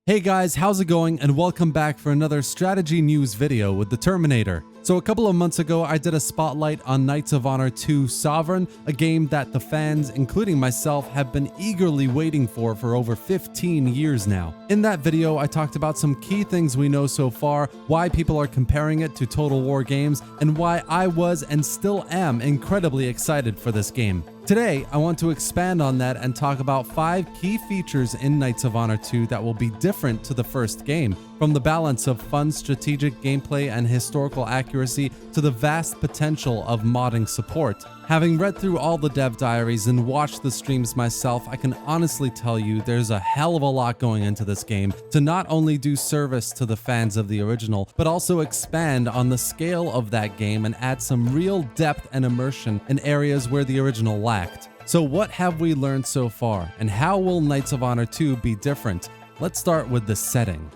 Hey guys, how's it going? And welcome back for another strategy news video with the Terminator. So a couple of months ago, I did a spotlight on Knights of Honor 2 Sovereign, a game that the fans, including myself, have been eagerly waiting for over 15 years now. In that video, I talked about some key things we know so far, why people are comparing it to Total War games, and why I was and still am incredibly excited for this game. Today, I want to expand on that and talk about 5 key features in Knights of Honor 2 that will be different to the first game, from the balance of fun strategic gameplay and historical accuracy to the vast potential of modding support. Having read through all the Dev Diaries and watched the streams myself, I can honestly tell you there's a hell of a lot going into this game to not only do service to the fans of the original, but also expand on the scale of that game and add some real depth and immersion in areas where the original lacked. So what have we learned so far, and how will Knights of Honor 2 be different? Let's start with the setting.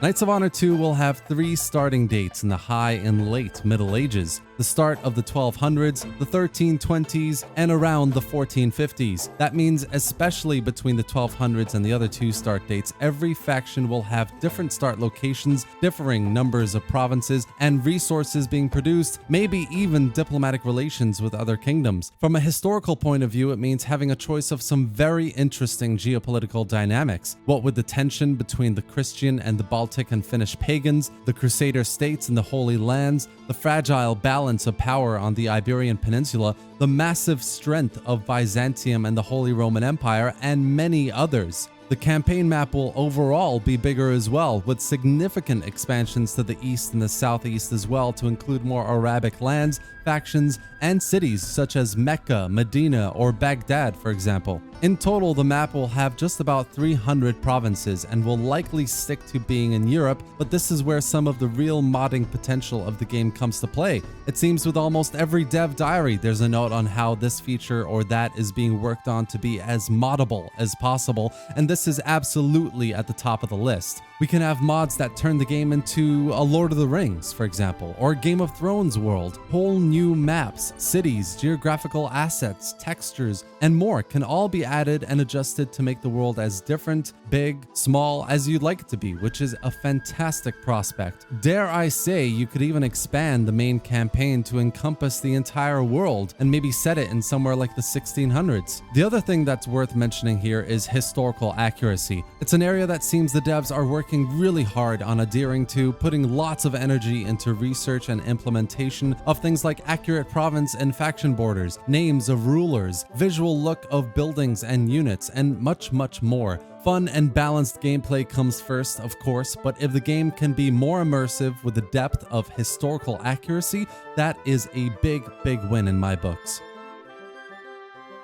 Knights of Honor 2 will have 3 starting dates in the High and Late Middle Ages, the start of the 1200s, the 1320s, and around the 1450s. That means especially between the 1200s and the other 2 start dates, every faction will have different start locations, differing numbers of provinces, and resources being produced, maybe even diplomatic relations with other kingdoms. From a historical point of view, it means having a choice of some very interesting geopolitical dynamics. What with the tension between the Christian and the Baltic and Finnish pagans, the Crusader states in the Holy Lands, the fragile balance of power on the Iberian Peninsula, the massive strength of Byzantium and the Holy Roman Empire, and many others. The campaign map will overall be bigger as well, with significant expansions to the east and the southeast as well to include more Arabic lands, factions, and cities such as Mecca, Medina, or Baghdad, for example. In total, the map will have just about 300 provinces and will likely stick to being in Europe, but this is where some of the real modding potential of the game comes to play. It seems with almost every Dev Diary, there's a note on how this feature or that is being worked on to be as moddable as possible, and this is absolutely at the top of the list. We can have mods that turn the game into a Lord of the Rings, for example, or Game of Thrones world. Whole new maps, cities, geographical assets, textures, and more can all be added and adjusted to make the world as different, big, small as you'd like it to be, which is a fantastic prospect. Dare I say, you could even expand the main campaign to encompass the entire world and maybe set it in somewhere like the 1600s. The other thing that's worth mentioning here is historical accuracy. It's an area that seems the devs are working really hard on adhering to, putting lots of energy into research and implementation of things like accurate province and faction borders, names of rulers, visual look of buildings and units, and much more. Fun and balanced gameplay comes first, of course, but if the game can be more immersive with the depth of historical accuracy, that is a big win in my books.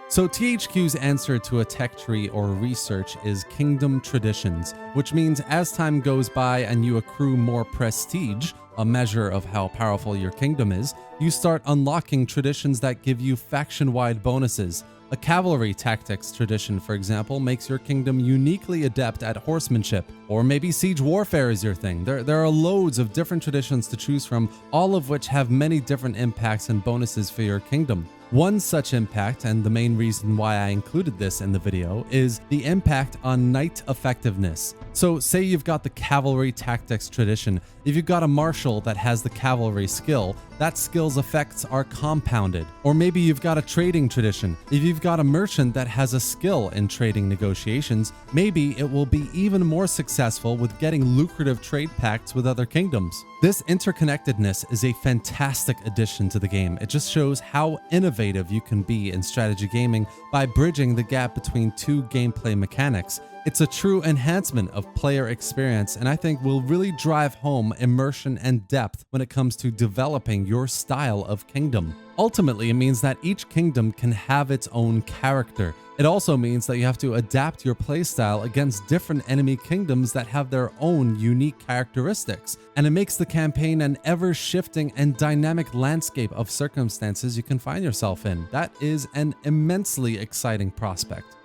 So THQ's answer to a tech tree or research is kingdom traditions, which means as time goes by and you accrue more prestige, a measure of how powerful your kingdom is, you start unlocking traditions that give you faction-wide bonuses. A cavalry tactics tradition, for example, makes your kingdom uniquely adept at horsemanship, or maybe siege warfare is your thing. There are loads of different traditions to choose from, all of which have many different impacts and bonuses for your kingdom. One such impact, and the main reason why I included this in the video, is the impact on knight effectiveness. So say you've got the cavalry tactics tradition. If you've got a marshal that has the cavalry skill, that skill's effects are compounded. Or maybe you've got a trading tradition. If you've got a merchant that has a skill in trading negotiations, maybe it will be even more successful with getting lucrative trade pacts with other kingdoms. This interconnectedness is a fantastic addition to the game. It just shows how innovative you can be in strategy gaming by bridging the gap between 2 gameplay mechanics. It's a true enhancement of player experience, and I think will really drive home immersion and depth when it comes to developing your style of kingdom. Ultimately, it means that each kingdom can have its own character. It also means that you have to adapt your playstyle against different enemy kingdoms that have their own unique characteristics, and it makes the campaign an ever-shifting and dynamic landscape of circumstances you can find yourself in. That is an immensely exciting prospect.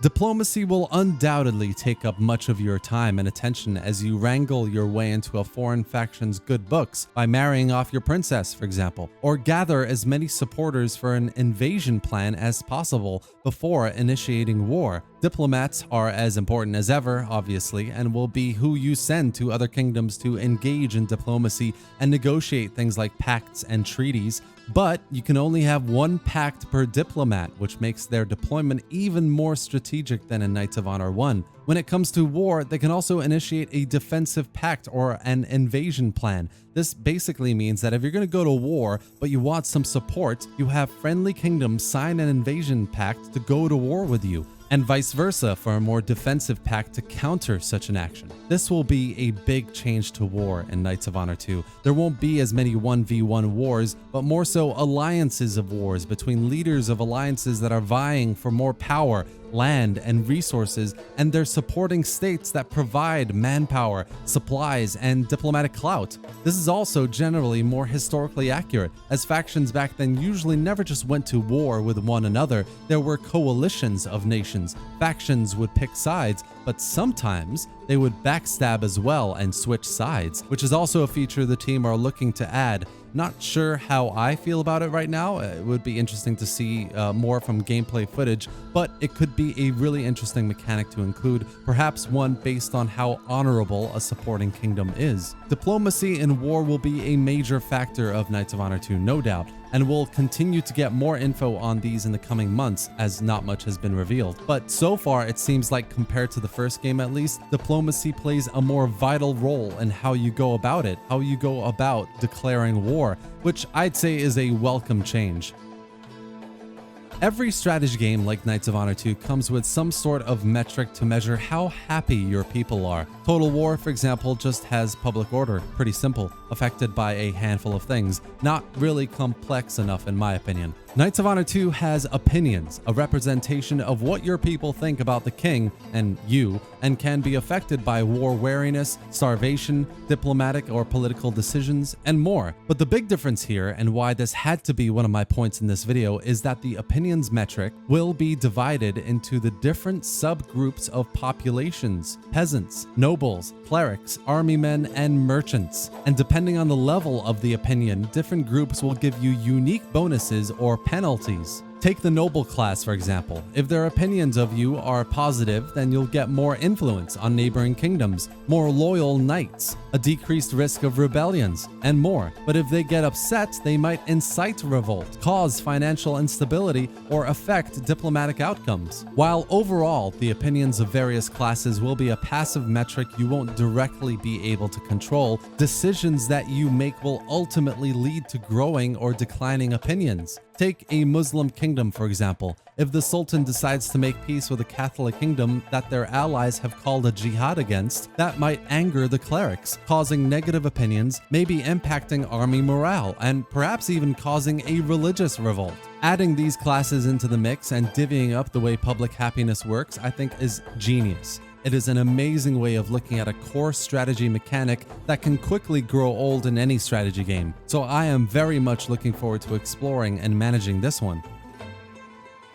Diplomacy will undoubtedly take up much of your time and attention as you wrangle your way into a foreign faction's good books by marrying off your princess, for example, or gather as many supporters for an invasion plan as possible before initiating war. Diplomats are as important as ever, obviously, and will be who you send to other kingdoms to engage in diplomacy and negotiate things like pacts and treaties. But you can only have one pact per diplomat, which makes their deployment even more strategic than in Knights of Honor 1. When it comes to war, they can also initiate a defensive pact or an invasion plan. This basically means that if you're going to go to war, but you want some support, you have friendly kingdoms sign an invasion pact to go to war with you, and vice versa for a more defensive pact to counter such an action. This will be a big change to war in Knights of Honor 2. There won't be as many 1v1 wars, but more so alliances of wars between leaders of alliances that are vying for more power, land, and resources, and their supporting states that provide manpower, supplies, and diplomatic clout. This is also generally more historically accurate, as factions back then usually never just went to war with one another. There were coalitions of nations. Factions would pick sides, but sometimes they would backstab as well and switch sides, which is also a feature the team are looking to add. Not sure how I feel about it right now. It would be interesting to see more from gameplay footage, but it could be a really interesting mechanic to include, perhaps one based on how honorable a supporting kingdom is. Diplomacy in war will be a major factor of Knights of Honor 2, no doubt, and we'll continue to get more info on these in the coming months as not much has been revealed. But so far, it seems like compared to the first game at least, diplomacy plays a more vital role in how you go about it, how you go about declaring war, which I'd say is a welcome change. Every strategy game like Knights of Honor 2 comes with some sort of metric to measure how happy your people are. Total War, for example, just has public order, pretty simple, affected by a handful of things, not really complex enough in my opinion. Knights of Honor 2 has opinions, a representation of what your people think about the king and you, and can be affected by war wariness, starvation, diplomatic or political decisions, and more. But the big difference here, and why this had to be one of my points in this video, is that the opinions metric will be divided into the different subgroups of populations: peasants, nobles, clerics, army men, and merchants. And depending on the level of the opinion, different groups will give you unique bonuses or penalties. Take the noble class, for example. If their opinions of you are positive, then you'll get more influence on neighboring kingdoms, more loyal knights, a decreased risk of rebellions, and more. But if they get upset, they might incite revolt, cause financial instability, or affect diplomatic outcomes. While overall, the opinions of various classes will be a passive metric you won't directly be able to control, decisions that you make will ultimately lead to growing or declining opinions. Take a Muslim kingdom, for example. If the Sultan decides to make peace with a Catholic kingdom that their allies have called a jihad against, that might anger the clerics, causing negative opinions, maybe impacting army morale, and perhaps even causing a religious revolt. Adding these classes into the mix and divvying up the way public happiness works, I think, is genius. It is an amazing way of looking at a core strategy mechanic that can quickly grow old in any strategy game, so I am very much looking forward to exploring and managing this one.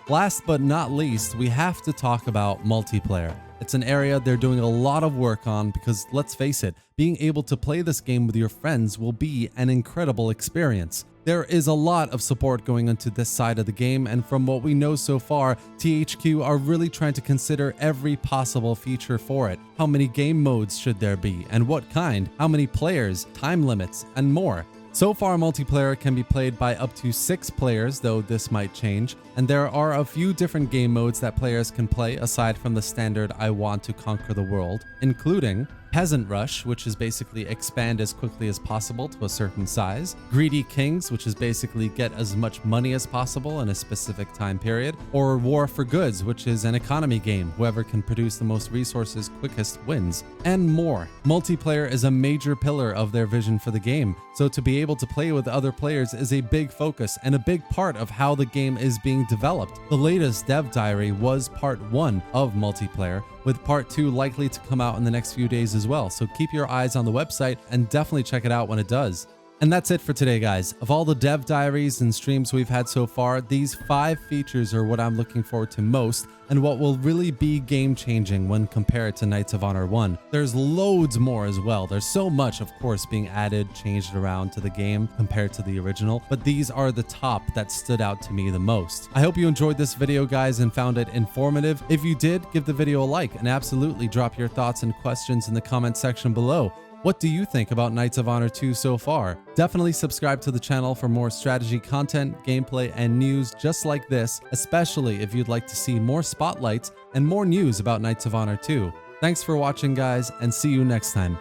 Last but not least, we have to talk about multiplayer. It's an area they're doing a lot of work on because, let's face it, being able to play this game with your friends will be an incredible experience. There is a lot of support going into this side of the game, and from what we know so far, THQ are really trying to consider every possible feature for it. How many game modes should there be, and what kind? How many players, time limits, and more. So far, multiplayer can be played by up to 6 players, though this might change, and there are a few different game modes that players can play aside from the standard I want to conquer the world, including Peasant Rush, which is basically expand as quickly as possible to a certain size. Greedy Kings, which is basically get as much money as possible in a specific time period. Or War for Goods, which is an economy game. Whoever can produce the most resources quickest wins. And more. Multiplayer is a major pillar of their vision for the game, so to be able to play with other players is a big focus and a big part of how the game is being developed. The latest Dev Diary was part 1 of multiplayer, with part 2 likely to come out in the next few days as well, so keep your eyes on the website and definitely check it out when it does. And that's it for today, guys. Of all the dev diaries and streams we've had so far, these 5 features are what I'm looking forward to most and what will really be game-changing when compared to Knights of Honor 1. There's loads more as well. There's so much, of course, being added, changed around to the game compared to the original, but these are the top that stood out to me the most. I hope you enjoyed this video, guys, and found it informative. If you did, give the video a like and absolutely drop your thoughts and questions in the comment section below. What do you think about Knights of Honor 2 so far? Definitely subscribe to the channel for more strategy content, gameplay, and news just like this, especially if you'd like to see more spotlights and more news about Knights of Honor 2. Thanks for watching, guys, and see you next time.